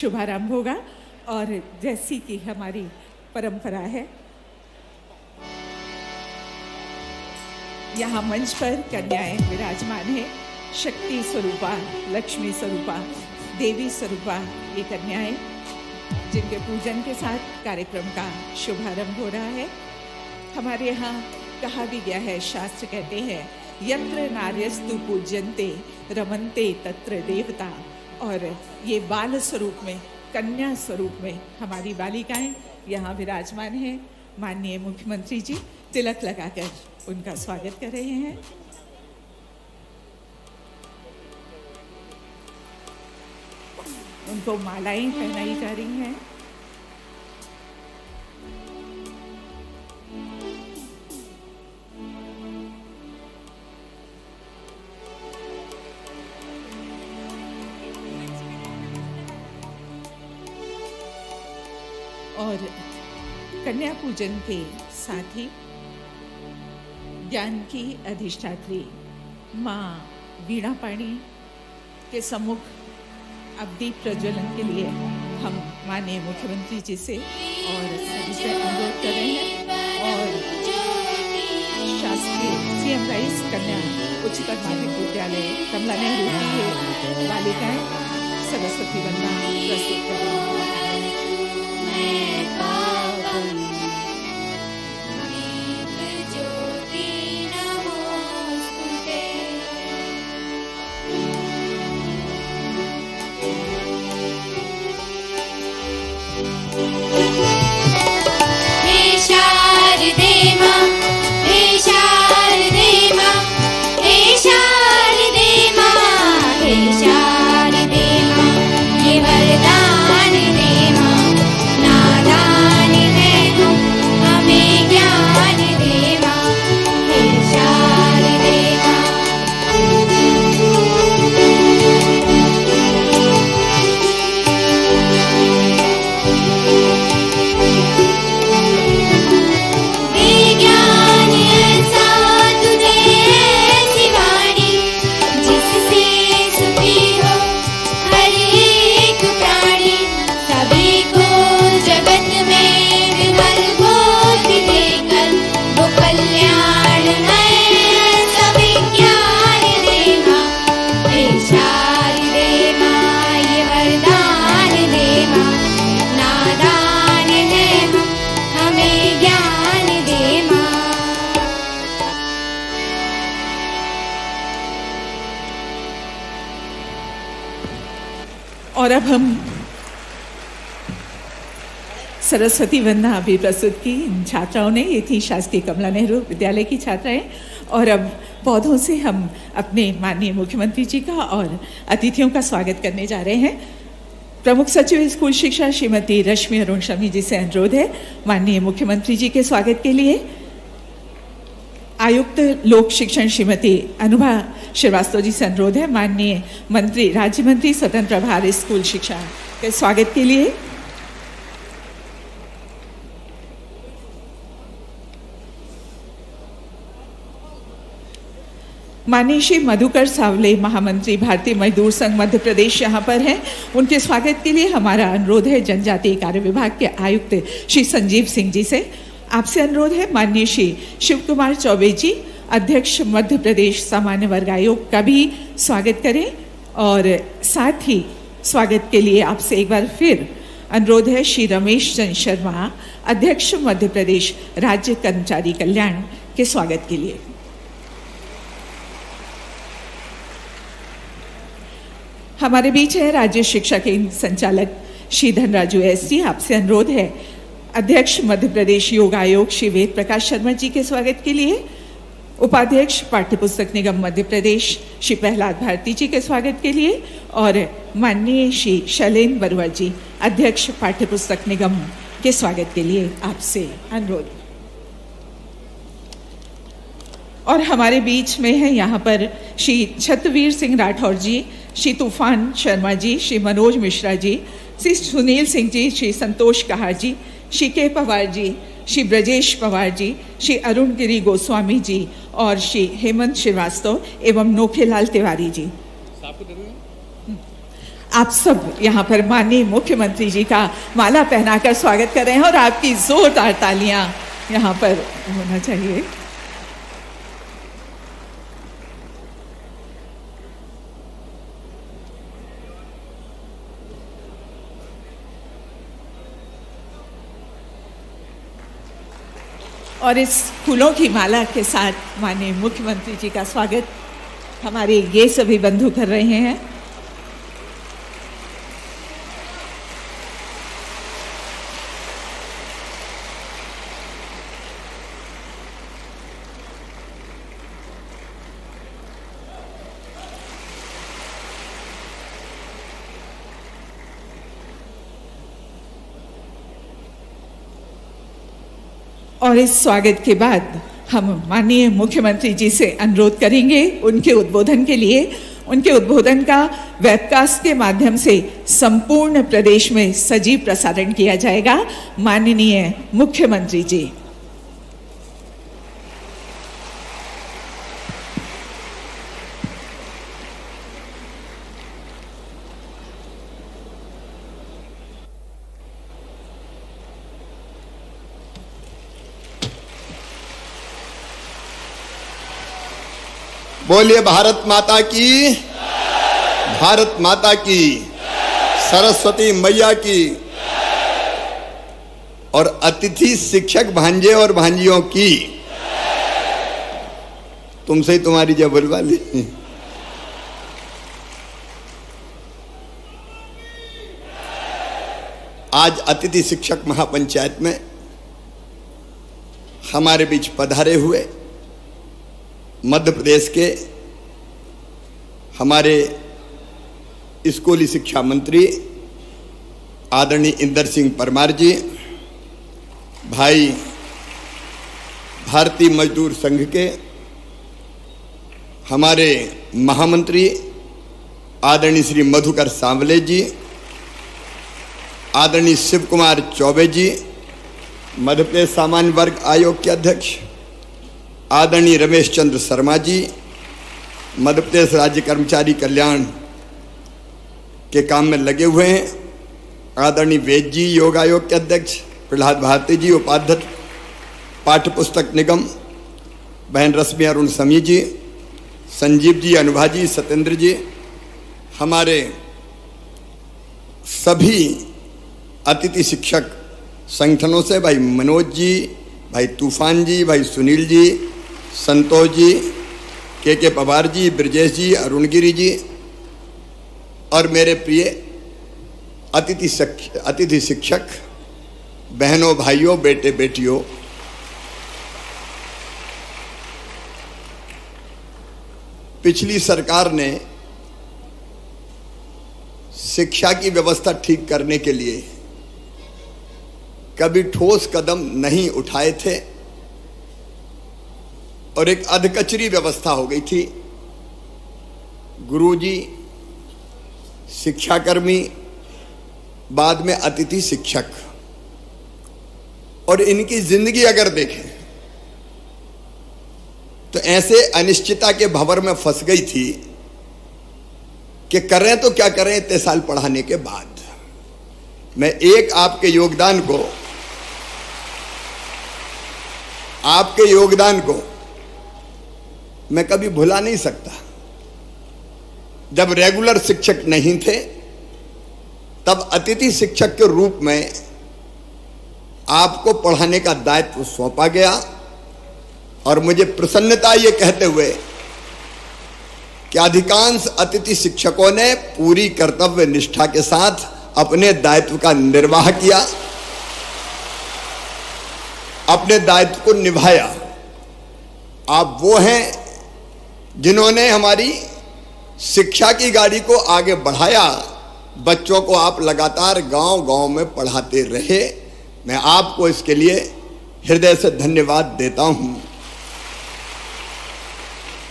शुभारंभ होगा और जैसी कि हमारी परंपरा है, यहाँ मंच पर कन्याएं विराजमान है। शक्ति स्वरूपा, लक्ष्मी स्वरूपा, देवी स्वरूपा ये कन्याएं, जिनके पूजन के साथ कार्यक्रम का शुभारंभ हो रहा है। हमारे यहाँ कहा भी गया है, शास्त्र कहते हैं यत्र नार्यस्तु पूज्यन्ते रमन्ते तत्र देवता। और ये बाल स्वरूप में, कन्या स्वरूप में हमारी बालिकाएं यहाँ विराजमान हैं। माननीय मुख्यमंत्री जी तिलक लगाकर उनका स्वागत कर रहे हैं। उनको मालाएं पहनाई जा रही हैं। और कन्या पूजन के साथ ही ज्ञान की अधिष्ठात्री माँ वीणा पाणी के सम्मुख अब दीप प्रज्वलन के लिए हम माननीय मुख्यमंत्री जी से और सभी से अनुरोध कर रहे हैं। और शासकीय सीएम राइस कन्या उच्चतर माध्यमिक विद्यालय कमला नेहरू की बालिकाएं सरस्वती वंदना प्रस्तुत कर रही हैं। और अब हम सरस्वती वंदना भी प्रस्तुत की इन छात्राओं ने। ये थी शासकीय कमला नेहरू विद्यालय की छात्राएं। और अब पौधों से हम अपने माननीय मुख्यमंत्री जी का और अतिथियों का स्वागत करने जा रहे हैं। प्रमुख सचिव स्कूल शिक्षा श्रीमती रश्मि अरुण शमी जी से अनुरोध है माननीय मुख्यमंत्री जी के स्वागत के लिए। आयुक्त लोक शिक्षण श्रीमती अनुभा श्रीवास्तव जी से अनुरोध है माननीय मंत्री, राज्य मंत्री स्वतंत्र प्रभार स्कूल शिक्षा के स्वागत के लिए। माननीय श्री मधुकर सावले महामंत्री भारतीय मजदूर संघ मध्य प्रदेश यहाँ पर हैं। उनके स्वागत के लिए हमारा अनुरोध है जनजातीय कार्य विभाग के आयुक्त श्री संजीव सिंह जी से। आपसे अनुरोध है माननीय श्री शिव कुमार चौबे जी अध्यक्ष मध्य प्रदेश सामान्य वर्ग आयोग का भी स्वागत करें। और साथ ही स्वागत के लिए आपसे एक बार फिर अनुरोध है श्री रमेश चंद्र शर्मा अध्यक्ष मध्य प्रदेश राज्य कर्मचारी कल्याण के स्वागत के लिए। हमारे बीच है राज्य शिक्षा के संचालक श्री धनराजू एस जी। आपसे अनुरोध है अध्यक्ष मध्य प्रदेश योग आयोग श्री वेद प्रकाश शर्मा जी के स्वागत के लिए। उपाध्यक्ष पाठ्यपुस्तक निगम मध्य प्रदेश श्री प्रहलाद भारती जी के स्वागत के लिए। और माननीय श्री शैलेंद्र बरुआ जी अध्यक्ष पाठ्यपुस्तक निगम के स्वागत के लिए आपसे अनुरोध। और हमारे बीच में है यहाँ पर श्री छत्रवीर सिंह राठौर जी, श्री तूफान शर्मा जी, श्री मनोज मिश्रा जी, श्री सुनील सिंह जी, श्री संतोष कहार जी, श्री के पवार जी, श्री ब्रजेश पवार जी, श्री अरुण गिरी गोस्वामी जी और श्री हेमंत श्रीवास्तव एवं नोखेलाल तिवारी जी। आप सब यहाँ पर माननीय मुख्यमंत्री जी का माला पहनाकर स्वागत कर रहे हैं और आपकी जोरदार तालियां यहाँ पर होना चाहिए। और इस फूलों की माला के साथ माननीय मुख्यमंत्री जी का स्वागत हमारे ये सभी बंधु कर रहे हैं। और इस स्वागत के बाद हम माननीय मुख्यमंत्री जी से अनुरोध करेंगे उनके उद्बोधन के लिए। उनके उद्बोधन का वेबकास्ट के माध्यम से संपूर्ण प्रदेश में सजीव प्रसारण किया जाएगा। माननीय मुख्यमंत्री जी। बोलिए भारत माता की, भारत माता की, सरस्वती मैया की और अतिथि शिक्षक भांजे और भांजियों की। तुमसे ही तुम्हारी जय बुलवा ली। आज अतिथि शिक्षक महापंचायत में हमारे बीच पधारे हुए मध्य प्रदेश के हमारे स्कूली शिक्षा मंत्री आदरणीय इंदर सिंह परमार जी, भाई भारतीय मजदूर संघ के हमारे महामंत्री आदरणीय श्री मधुकर सांवले जी, आदरणीय शिव कुमार चौबे जी, मध्य प्रदेश सामान्य वर्ग आयोग के अध्यक्ष आदरणीय रमेश चंद्र शर्मा जी, मध्य प्रदेश राज्य कर्मचारी कल्याण के काम में लगे हुए हैं, आदरणीय वेद जी योग आयोग के अध्यक्ष, प्रहलाद भारती जी उपाध्यक्ष पाठ्य पुस्तक निगम, बहन रश्मि अरुण समी जी, संजीव जी, अनुभा जी, सत्येंद्र जी, हमारे सभी अतिथि शिक्षक संगठनों से भाई मनोज जी, भाई तूफान जी, भाई सुनील जी, संतोष जी, के पवार जी, ब्रजेश जी, अरुणगिरी जी और मेरे प्रिय अतिथि शिक्षक बहनों, भाइयों, बेटे बेटियों, पिछली सरकार ने शिक्षा की व्यवस्था ठीक करने के लिए कभी ठोस कदम नहीं उठाए थे और एक अधकचरी व्यवस्था हो गई थी। गुरुजी, शिक्षाकर्मी, बाद में अतिथि शिक्षक, और इनकी जिंदगी अगर देखें तो ऐसे अनिश्चितता के भंवर में फंस गई थी कि करें तो क्या करें इतने साल पढ़ाने के बाद। मैं एक आपके योगदान को मैं कभी भुला नहीं सकता। जब रेगुलर शिक्षक नहीं थे तब अतिथि शिक्षक के रूप में आपको पढ़ाने का दायित्व सौंपा गया और मुझे प्रसन्नता ये कहते हुए कि अधिकांश अतिथि शिक्षकों ने पूरी कर्तव्य निष्ठा के साथ अपने दायित्व का निर्वाह किया, अपने दायित्व को निभाया। आप वो हैं जिन्होंने हमारी शिक्षा की गाड़ी को आगे बढ़ाया। बच्चों को आप लगातार गांव-गांव में पढ़ाते रहे। मैं आपको इसके लिए हृदय से धन्यवाद देता हूं।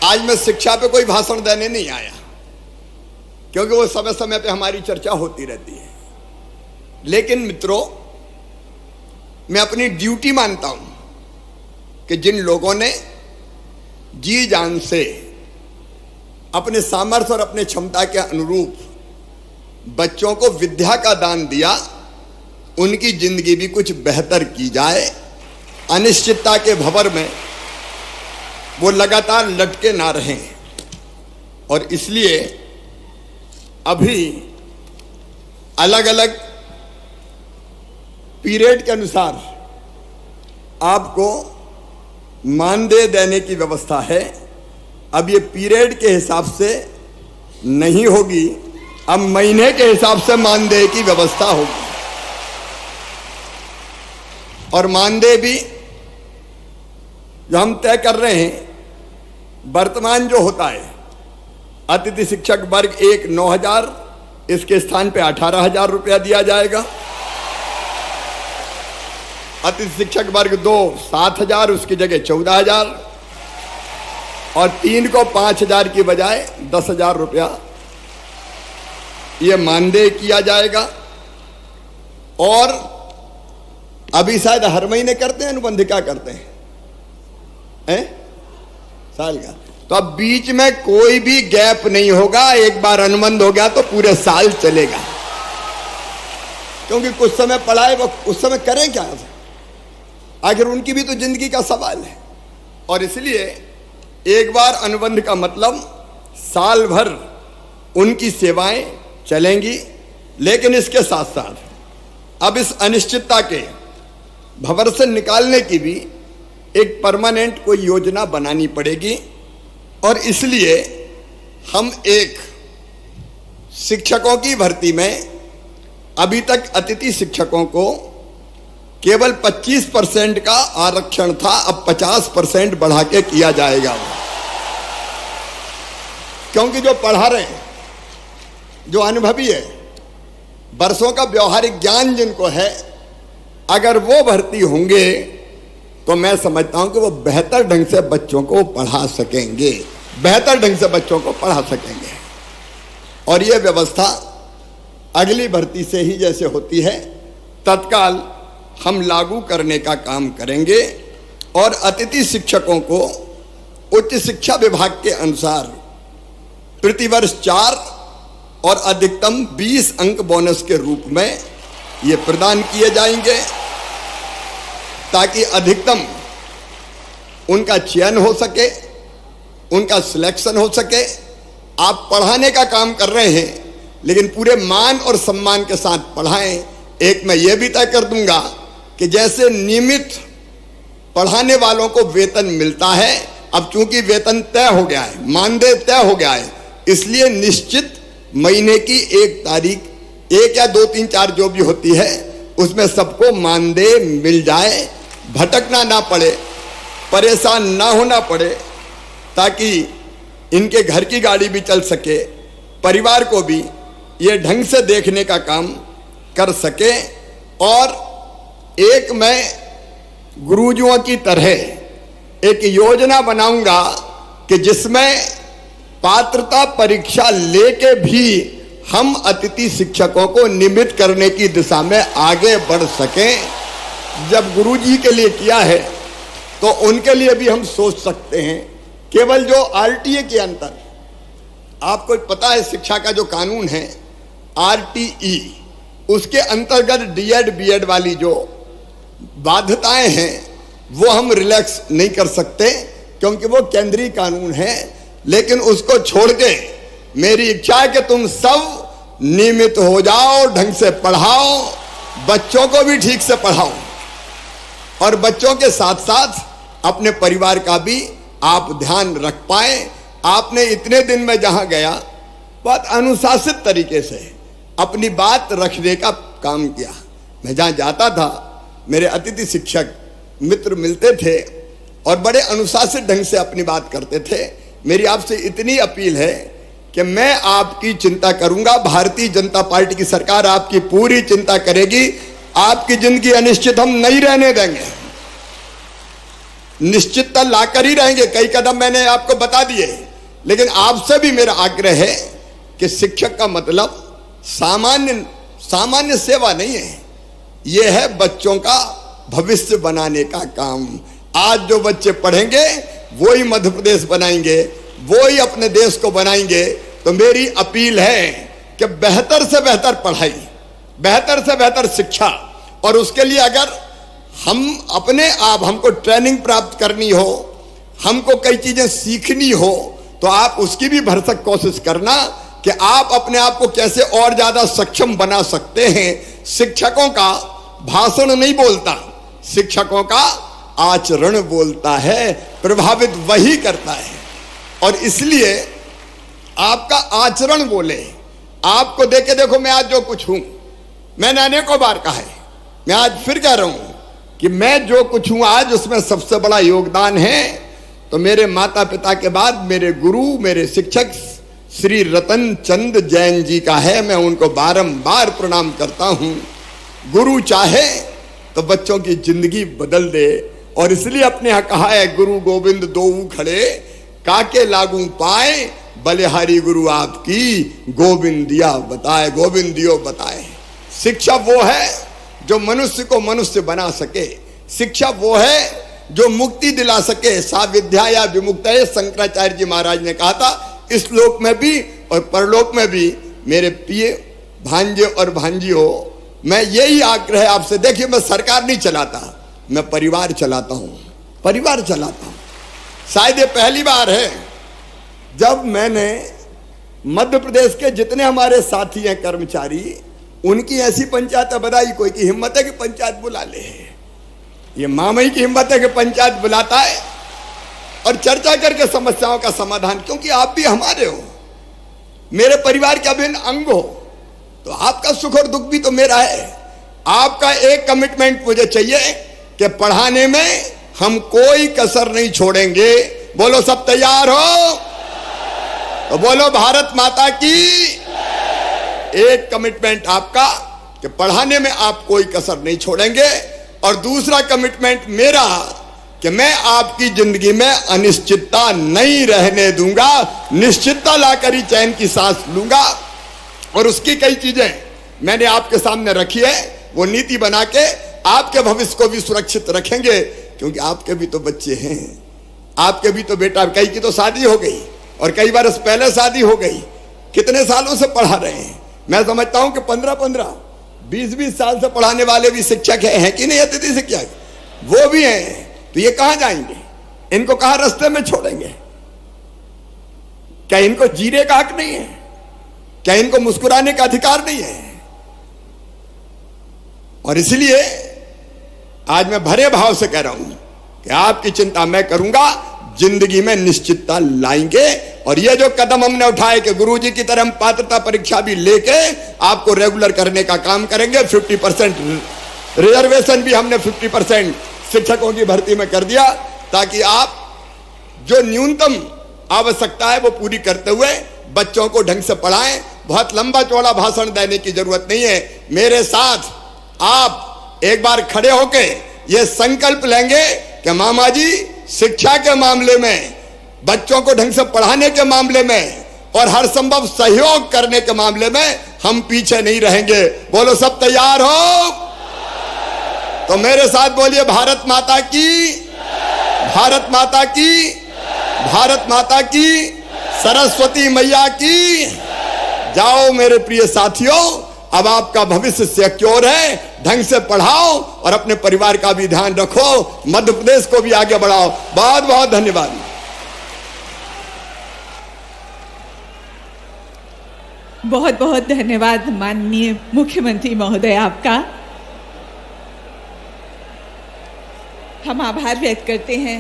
आज मैं शिक्षा पे कोई भाषण देने नहीं आया, क्योंकि वो समय समय पे हमारी चर्चा होती रहती है। लेकिन मित्रों, मैं अपनी ड्यूटी मानता हूं कि जिन लोगों ने जी जान से अपने सामर्थ्य और अपने क्षमता के अनुरूप बच्चों को विद्या का दान दिया, उनकी जिंदगी भी कुछ बेहतर की जाए, अनिश्चितता के भंवर में वो लगातार लटके ना रहें। और इसलिए अभी अलग अलग पीरियड के अनुसार आपको मानदेय देने की व्यवस्था है। अब ये पीरियड के हिसाब से नहीं होगी, अब महीने के हिसाब से मानदेय की व्यवस्था होगी। और मानदेय भी जो हम तय कर रहे हैं, वर्तमान जो होता है अतिथि शिक्षक वर्ग 1 9,000, इसके स्थान पे 18,000 रुपया दिया जाएगा। अतिथि शिक्षक वर्ग 2 7,000, उसकी जगह 14,000, और 3 को 5,000 की बजाय 10,000 रुपया ये मानदेय किया जाएगा। और अभी शायद हर महीने करते हैं अनुबंधिका करते हैं साल का, तो अब बीच में कोई भी गैप नहीं होगा। एक बार अनुबंध हो गया तो पूरे साल चलेगा, क्योंकि कुछ समय पढ़ाए वो उस समय करें क्या, आखिर उनकी भी तो जिंदगी का सवाल है। और इसलिए एक बार अनुबंध का मतलब साल भर उनकी सेवाएं चलेंगी। लेकिन इसके साथ साथ अब इस अनिश्चितता के भंवर से निकालने की भी एक परमानेंट कोई योजना बनानी पड़ेगी। और इसलिए हम एक शिक्षकों की भर्ती में अभी तक अतिथि शिक्षकों को केवल 25% का आरक्षण था, अब 50% बढ़ा के किया जाएगा। क्योंकि जो पढ़ा रहे हैं, जो अनुभवी है, वर्षों का व्यवहारिक ज्ञान जिनको है, अगर वो भर्ती होंगे तो मैं समझता हूं कि वो बेहतर ढंग से बच्चों को पढ़ा सकेंगे, बेहतर ढंग से बच्चों को पढ़ा सकेंगे। और ये व्यवस्था अगली भर्ती से ही जैसे होती है तत्काल हम लागू करने का काम करेंगे। और अतिथि शिक्षकों को उच्च शिक्षा विभाग के अनुसार प्रतिवर्ष 4 और अधिकतम 20 अंक बोनस के रूप में ये प्रदान किए जाएंगे, ताकि अधिकतम उनका चयन हो सके, उनका सिलेक्शन हो सके। आप पढ़ाने का काम कर रहे हैं, लेकिन पूरे मान और सम्मान के साथ पढ़ाएं। एक मैं ये भी तय कर दूंगा कि जैसे नियमित पढ़ाने वालों को वेतन मिलता है, अब चूंकि वेतन तय हो गया है, मानदेय तय हो गया है, इसलिए निश्चित महीने की 1 तारीख, 1 या 2 3 4 जो भी होती है, उसमें सबको मानदेय मिल जाए, भटकना ना पड़े, परेशान ना होना पड़े, ताकि इनके घर की गाड़ी भी चल सके, परिवार को भी ये ढंग से देखने का काम कर सके। और एक मैं गुरुजियों की तरह एक योजना बनाऊंगा कि जिसमें पात्रता परीक्षा लेके भी हम अतिथि शिक्षकों को नियमित करने की दिशा में आगे बढ़ सकें। जब गुरुजी के लिए किया है तो उनके लिए भी हम सोच सकते हैं। केवल जो आरटीए के अंतर, आपको पता है शिक्षा का जो कानून है आरटीई, उसके अंतर्गत डीएड बीएड वाली जो बाध्यताएं हैं वो हम रिलैक्स नहीं कर सकते, क्योंकि वो केंद्रीय कानून है। लेकिन उसको छोड़ के मेरी इच्छा है कि तुम सब नियमित हो जाओ, ढंग से पढ़ाओ, बच्चों को भी ठीक से पढ़ाओ, और बच्चों के साथ साथ अपने परिवार का भी आप ध्यान रख पाए। आपने इतने दिन में जहां गया बहुत अनुशासित तरीके से अपनी बात रखने का काम किया। मैं जहां जाता था मेरे अतिथि शिक्षक मित्र मिलते थे और बड़े अनुशासित ढंग से अपनी बात करते थे। मेरी आपसे इतनी अपील है कि मैं आपकी चिंता करूंगा, भारतीय जनता पार्टी की सरकार आपकी पूरी चिंता करेगी। आपकी जिंदगी अनिश्चित हम नहीं रहने देंगे, निश्चितता लाकर ही रहेंगे। कई कदम मैंने आपको बता दिए, लेकिन आपसे भी मेरा आग्रह है कि शिक्षक का मतलब सामान्य सेवा नहीं है, यह है बच्चों का भविष्य बनाने का काम। आज जो बच्चे पढ़ेंगे वो ही मध्य प्रदेश बनाएंगे, वो ही अपने देश को बनाएंगे। तो मेरी अपील है कि कि बेहतर से बेहतर पढ़ाई, बेहतर से बेहतर शिक्षा, और उसके लिए अगर हम अपने आप हमको ट्रेनिंग प्राप्त करनी हो, हमको कई चीजें सीखनी हो, तो आप उसकी भी भरसक कोशिश करना कि आप अपने आप को कैसे और ज्यादा सक्षम बना सकते हैं। शिक्षकों का भाषण नहीं बोलता, शिक्षकों का आचरण बोलता है, प्रभावित वही करता है। और इसलिए आपका आचरण बोले। आपको देखे देखो, मैं आज जो कुछ हूं, मैंने अनेकों बार कहा है, मैं आज फिर कह रहा हूं कि मैं जो कुछ हूं आज, उसमें सबसे बड़ा योगदान है तो मेरे माता पिता के बाद मेरे गुरु, मेरे शिक्षक श्री रतन चंद जैन जी का है। मैं उनको बारंबार प्रणाम करता हूं। गुरु चाहे तो बच्चों की जिंदगी बदल दे, और इसलिए अपने यहां कहा है, गुरु गोविंद दोऊ खड़े काके लागू पाए, बलिहारी गुरु आपकी गोविंदिया बताए, गोविंदियो बताए। शिक्षा वो है जो मनुष्य को मनुष्य बना सके, शिक्षा वो है जो मुक्ति दिला सके। सा विद्या या विमुक्तये, शंकराचार्य जी महाराज ने कहा था। इस लोक में भी और परलोक में भी मेरे प्रिय भांजे और भांजियों, मैं यही आग्रह आपसे, देखिए मैं सरकार नहीं चलाता, मैं परिवार चलाता हूं, परिवार चलाता हूं। शायद ये पहली बार है जब मैंने मध्य प्रदेश के जितने हमारे साथी हैं कर्मचारी, उनकी ऐसी पंचायत बताई, कोई की हिम्मत है कि पंचायत बुला ले। ये मामई की हिम्मत है कि पंचायत बुलाता है और चर्चा करके समस्याओं का समाधान, क्योंकि आप भी हमारे हो, मेरे परिवार के अभिन्न अंग हो, तो आपका सुख और दुख भी तो मेरा है। आपका एक कमिटमेंट मुझे चाहिए कि पढ़ाने में हम कोई कसर नहीं छोड़ेंगे। बोलो सब तैयार हो? तो बोलो भारत माता की। एक कमिटमेंट आपका कि पढ़ाने में आप कोई कसर नहीं छोड़ेंगे, और दूसरा कमिटमेंट मेरा कि मैं आपकी जिंदगी में अनिश्चितता नहीं रहने दूंगा, निश्चितता लाकर ही चैन की सांस लूंगा। और उसकी कई चीजें मैंने आपके सामने रखी है, वो नीति बना के आपके भविष्य को भी सुरक्षित रखेंगे, क्योंकि आपके भी तो बच्चे हैं, आपके भी तो बेटा, कई की तो शादी हो गई और कई बार पहले शादी हो गई। कितने सालों से पढ़ा रहे हैं? मैं समझता हूं कि 15-15, 20-20 साल से पढ़ाने वाले भी शिक्षक हैं कि नहीं? अतिथि शिक्षक वो भी हैं। तो ये कहां जाएंगे? इनको कहां रास्ते में छोड़ेंगे? क्या इनको जीने का हक नहीं है? क्या इनको मुस्कुराने का अधिकार नहीं है? और इसलिए आज मैं भरे भाव से कह रहा हूं कि आपकी चिंता मैं करूंगा, जिंदगी में निश्चितता लाएंगे। और ये जो कदम हमने उठाए कि गुरुजी की तरह हम पात्रता परीक्षा भी लेके आपको रेगुलर करने का काम करेंगे। 50% रिजर्वेशन भी हमने 50% शिक्षकों की भर्ती में कर दिया, ताकि आप जो न्यूनतम आवश्यकता है वो पूरी करते हुए बच्चों को ढंग से पढ़ाएं। बहुत लंबा चौड़ा भाषण देने की जरूरत नहीं है। मेरे साथ आप एक बार खड़े होके ये संकल्प लेंगे कि मामा जी, शिक्षा के मामले में, बच्चों को ढंग से पढ़ाने के मामले में और हर संभव सहयोग करने के मामले में हम पीछे नहीं रहेंगे। बोलो सब तैयार हो? तो मेरे साथ बोलिए, भारत माता की, भारत माता की, भारत माता की, सरस्वती मैया की। जाओ मेरे प्रिय साथियों, अब आपका भविष्य सिक्योर है। ढंग से पढ़ाओ और अपने परिवार का भी ध्यान रखो, मध्य प्रदेश को भी आगे बढ़ाओ। बहुत बहुत धन्यवाद। बहुत बहुत धन्यवाद माननीय मुख्यमंत्री महोदय आपका। हम आभार व्यक्त करते हैं